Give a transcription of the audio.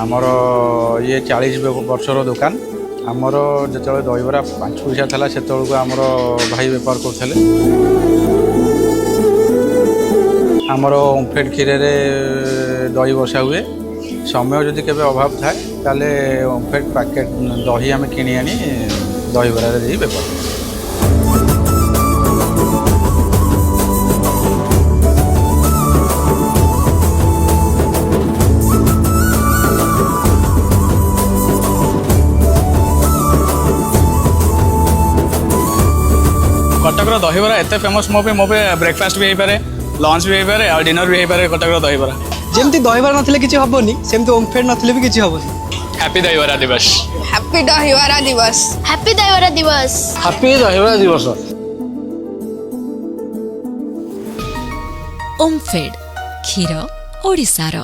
आमर ये 40 वर्षर दुकान आमर जो दहीबरा 5 पैसा था से आमर भाई बेपार करते आमर ओमफेड क्षीर दही बसा हुए समय जदि केवे अभाव थाए ताले ओमफेड पैकेट दही आम किणी आनी दहीबरा बेपार कटकर दहीबरा एत फेमस मो ब्रेकफास्ट भी हो पारे लंच भी हो पारे और डिनर भी हो पारे कटकर दहीबरा जमती दहीबरा नथिले किछि हबोनी सेमती ओमफेड नथिले भी किछि हबोनी। हैप्पी दहीबरा दिवस। हैप्पी दहीबरा दिवस। हैप्पी दहीबरा दिवस। हैप्पी दहीबरा दिवस। ओमफेड क्षीर ओडिशार।